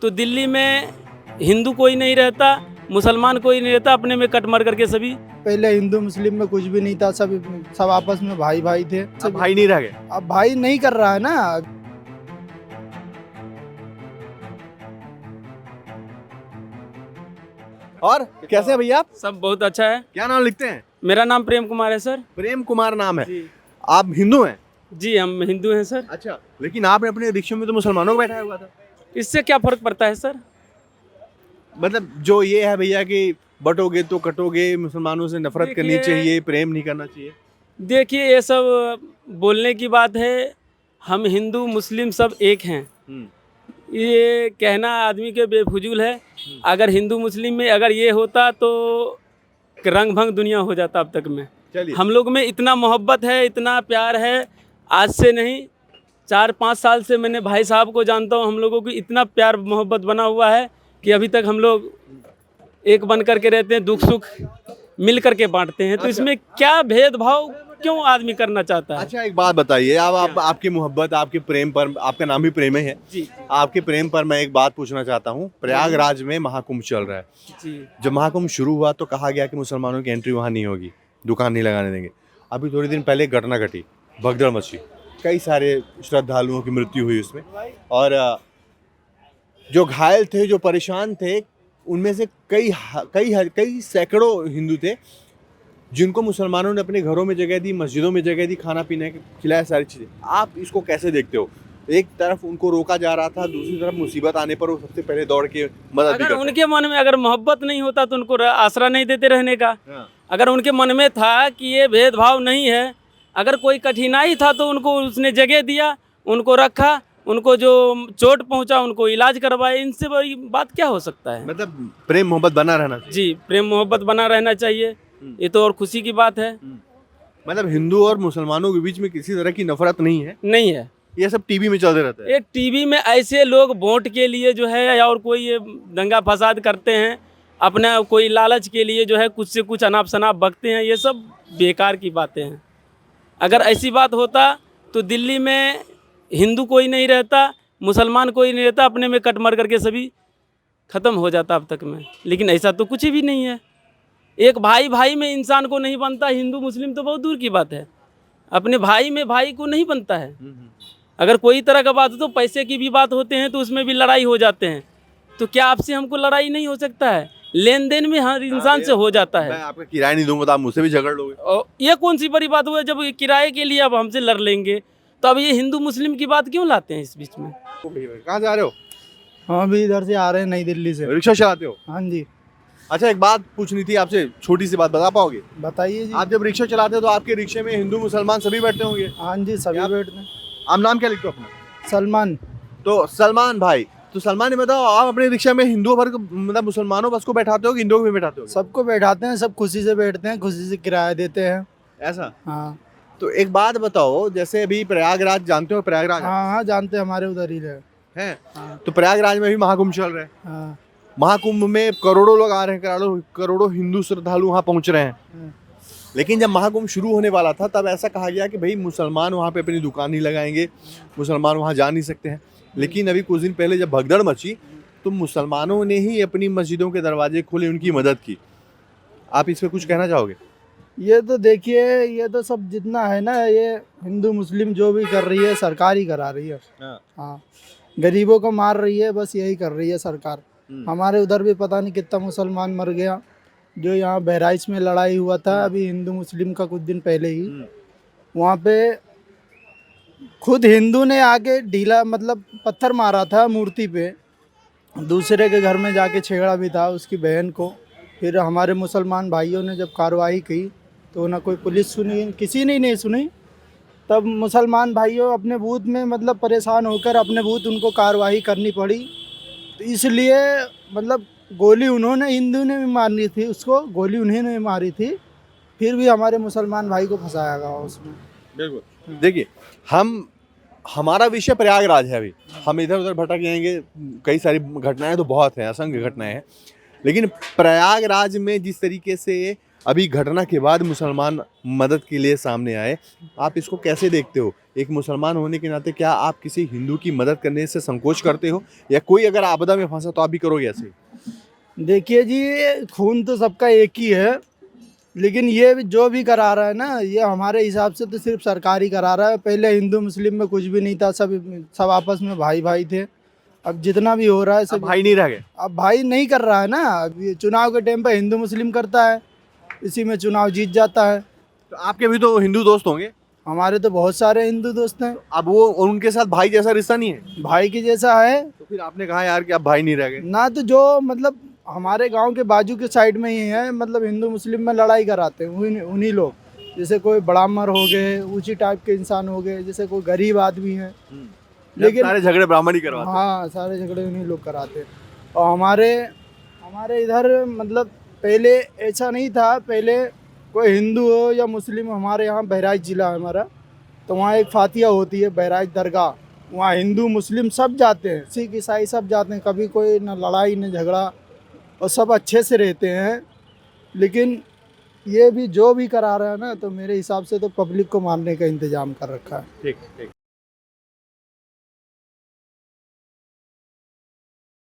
तो दिल्ली में हिंदू कोई नहीं रहता, मुसलमान कोई नहीं रहता, अपने में कट मर करके सभी। पहले हिंदू मुस्लिम में कुछ भी नहीं था, सब सब आपस में भाई भाई थे। अब भाई नहीं रह गए। अब भाई नहीं कर रहा है ना। और कैसे हैं भैया आप? सब बहुत अच्छा है। क्या नाम लिखते हैं? मेरा नाम प्रेम कुमार है सर। प्रेम कुमार नाम है। जी आप हिंदू हैं? जी, हम हिंदू हैं सर। अच्छा, लेकिन आपने अपने रिक्शे में तो मुसलमानों को बैठाया हुआ था। इससे क्या फर्क पड़ता है सर? मतलब जो ये है भैया कि बटोगे तो कटोगे, मुसलमानों से नफरत करनी देखिए- चाहिए, प्रेम नहीं करना चाहिए। देखिए, ये सब बोलने की बात है। हम हिंदू मुस्लिम सब एक हैं, ये कहना आदमी के बेफजूल है। अगर हिंदू मुस्लिम में अगर ये होता तो रंग भंग दुनिया हो जाता अब तक में। चलिए, हम लोग में इतना मोहब्बत है, इतना प्यार है। आज से नहीं, 4-5 साल से मैंने भाई साहब को जानता हूँ। हम लोगों की इतना प्यार मोहब्बत बना हुआ है कि अभी तक हम लोग एक बन करके रहते हैं, दुख सुख मिल करके बांटते हैं। तो इसमें क्या भेदभाव क्यों आदमी करना चाहता है? अच्छा एक बात बताइए, आप आपकी मोहब्बत, आपके प्रेम पर, आपका नाम भी प्रेम है जी आपके प्रेम पर मैं एक बात पूछना चाहता हूँ। प्रयागराज में महाकुंभ चल रहा है। जी जब महाकुंभ शुरू हुआ तो कहा गया कि मुसलमानों की एंट्री वहाँ नहीं होगी, दुकान नहीं लगाने देंगे। अभी थोड़े दिन पहले एक घटना घटी, भगदड़ मची, कई सारे श्रद्धालुओं की मृत्यु हुई उसमें। और जो घायल थे, जो परेशान थे, उनमें से कई सैकड़ों हिंदू थे जिनको मुसलमानों ने अपने घरों में जगह दी, मस्जिदों में जगह दी, खाना पीना खिलाया, सारी चीज़ें। आप इसको कैसे देखते हो? एक तरफ उनको रोका जा रहा था, दूसरी तरफ मुसीबत आने पर वो सबसे पहले दौड़ के मदद भी अगर करते उनके मन में अगर मोहब्बत नहीं होता तो उनको आसरा नहीं देते रहने का। हैं। अगर उनके मन में था कि ये भेदभाव नहीं है, अगर कोई कठिनाई था तो उनको उसने जगह दिया, उनको रखा, उनको जो चोट पहुंचा उनको इलाज करवाए। इनसे बड़ी बात क्या हो सकता है? मतलब प्रेम मोहब्बत बना रहना चाहिए। जी, प्रेम मोहब्बत बना रहना चाहिए। ये तो और खुशी की बात है। मतलब हिंदू और मुसलमानों के बीच में किसी तरह की नफरत नहीं है, नहीं है। ये सब टीवी में चलते रहता है। ये टीवी में ऐसे लोग वोट के लिए जो है और कोई ये दंगा फसाद करते हैं, अपना कोई लालच के लिए जो है कुछ से कुछ अनाप शनाप बकते हैं। ये सब बेकार की बातें हैं। अगर ऐसी बात होता तो दिल्ली में हिंदू कोई नहीं रहता, मुसलमान कोई नहीं रहता, अपने में कट मर करके सभी ख़त्म हो जाता अब तक में। लेकिन ऐसा तो कुछ भी नहीं है। एक भाई भाई में इंसान को नहीं बनता, हिंदू मुस्लिम तो बहुत दूर की बात है, अपने भाई में भाई को नहीं बनता है। अगर कोई तरह का बात हो तो पैसे की भी बात होते हैं तो उसमें भी लड़ाई हो जाते हैं। तो क्या आपसे हमको लड़ाई नहीं हो सकता है? लेन देन में हर इंसान से हो जाता मैं है। आपका किराया नहीं दूंगा तो आप मुझसे भी झगड़ लोगे। और ये कौन सी बड़ी बात हुई? जब किराए के लिए अब हमसे लड़ लेंगे तो अब ये हिंदू मुस्लिम की बात क्यों लाते हैं इस बीच में? कहाँ जा रहे हो? हम अभी इधर से आ रहे हैं, नई दिल्ली से। रिक्शा चलाते हो? हाँ जी, अच्छा एक बात पूछनी थी आपसे, छोटी सी बात बता पाओगे? बताइए जी। आप जब रिक्शा चलाते हो तो आपके रिक्शे में हिंदू मुसलमान सभी बैठते होंगे। हाँ जी, सभी आप- बैठते हैं। आप नाम क्या लिखते हो अपना? सलमान। तो सलमान भाई, तो सलमान ये बताओ, आप अपने रिक्शा में हिंदुओं भर को, मतलब मुसलमानों बस को बैठाते हो कि हिंदुओं को भी बैठाते हो? सबको बैठाते हैं, सब खुशी से बैठते हैं, खुशी से किराया देते हैं। ऐसा? हाँ तो एक बात बताओ, जैसे अभी प्रयागराज, जानते हो प्रयागराज हाँ हाँ, जानते हैं, हमारे उधर ही रहे। है? हाँ तो प्रयागराज में भी महाकुंभ चल रहा है। हाँ महाकुंभ में करोड़ों लोग आ रहे हैं, करोड़ों हिंदू श्रद्धालु वहाँ पहुँच रहे हैं। हाँ। लेकिन जब महाकुंभ शुरू होने वाला था तब ऐसा कहा गया कि भाई मुसलमान वहाँ पे अपनी दुकान नहीं लगाएंगे, मुसलमान वहाँ जा नहीं सकते हैं। लेकिन अभी कुछ दिन पहले जब भगदड़ मची तो मुसलमानों ने ही अपनी मस्जिदों के दरवाजे खोले, उनकी मदद की। आप इस पर कुछ कहना चाहोगे? ये तो देखिए, ये तो सब जितना है ना, ये हिंदू मुस्लिम जो भी कर रही है सरकार ही करा रही है। हाँ, गरीबों को मार रही है, बस यही कर रही है सरकार। हमारे उधर भी पता नहीं कितना मुसलमान मर गया। जो यहाँ बहराइच में लड़ाई हुआ था अभी हिंदू मुस्लिम का, कुछ दिन पहले ही, वहाँ पे खुद हिंदू ने आके ढीला मतलब पत्थर मारा था मूर्ति पे, दूसरे के घर में जाके छेड़ा भी था उसकी बहन को। फिर हमारे मुसलमान भाइयों ने जब कार्रवाई की तो ना कोई पुलिस सुनी, किसी ने नहीं सुनी। तब मुसलमान भाइयों अपने बूथ में मतलब परेशान होकर अपने बूथ उनको कार्रवाई करनी पड़ी। तो इसलिए मतलब गोली उन्होंने, हिंदू ने भी मारनी थी उसको, गोली उन्होंने भी मारी थी, फिर भी हमारे मुसलमान भाई को फंसाया गया उसमें। बिल्कुल। देखिए, हमारा विषय प्रयागराज है। अभी हम इधर उधर भटक जाएंगे, कई सारी घटनाएं तो बहुत हैं, असंख्य घटनाएं हैं। लेकिन प्रयागराज में जिस तरीके से अभी घटना के बाद मुसलमान मदद के लिए सामने आए, आप इसको कैसे देखते हो? एक मुसलमान होने के नाते क्या आप किसी हिंदू की मदद करने से संकोच करते हो, या कोई अगर आपदा में फंसा तो आप भी करोगे ऐसे? देखिए जी, खून तो सबका एक ही है, लेकिन ये जो भी करा रहा है ना, ये हमारे हिसाब से तो सिर्फ सरकार ही करा रहा है। पहले हिंदू मुस्लिम में कुछ भी नहीं था, सब आपस में भाई भाई थे। अब जितना भी हो रहा है अब सब भाई नहीं रह गए? अब भाई नहीं कर रहा है ना। अब ये चुनाव के टाइम पे हिंदू मुस्लिम करता है, इसी में चुनाव जीत जाता है। तो आपके भी तो हिंदू दोस्त होंगे? हमारे तो बहुत सारे हिंदू दोस्त हैं। अब वो उनके साथ भाई जैसा रिश्ता नहीं है? भाई के जैसा है तो फिर आपने कहा यार कि आप भाई नहीं रह गए। ना। तो जो मतलब हमारे गांव के बाजू के साइड में ही है, मतलब हिंदू मुस्लिम में लड़ाई कराते हैं उन्हीं लोग। जैसे कोई ब्राह्मण हो गए, ऊंची टाइप के इंसान हो गए, जैसे कोई गरीब आदमी है, लेकिन सारे झगड़े ब्राह्मण ही करवाते हैं। हाँ, सारे झगड़े उन्हीं लोग कराते हैं। और हमारे इधर मतलब पहले ऐसा नहीं था। पहले कोई हिंदू हो या मुस्लिम हो, हमारे यहाँ बहराइच ज़िला है हमारा, तो वहाँ एक फातिया होती है बहराइच दरगाह। वहाँ हिंदू मुस्लिम सब जाते हैं, सिख ईसाई सब जाते हैं। कभी कोई न लड़ाई न झगड़ा, और सब अच्छे से रहते हैं। लेकिन ये भी जो भी करा रहा है ना, तो मेरे हिसाब से तो पब्लिक को मारने का इंतजाम कर रखा है। ठीक ठीक।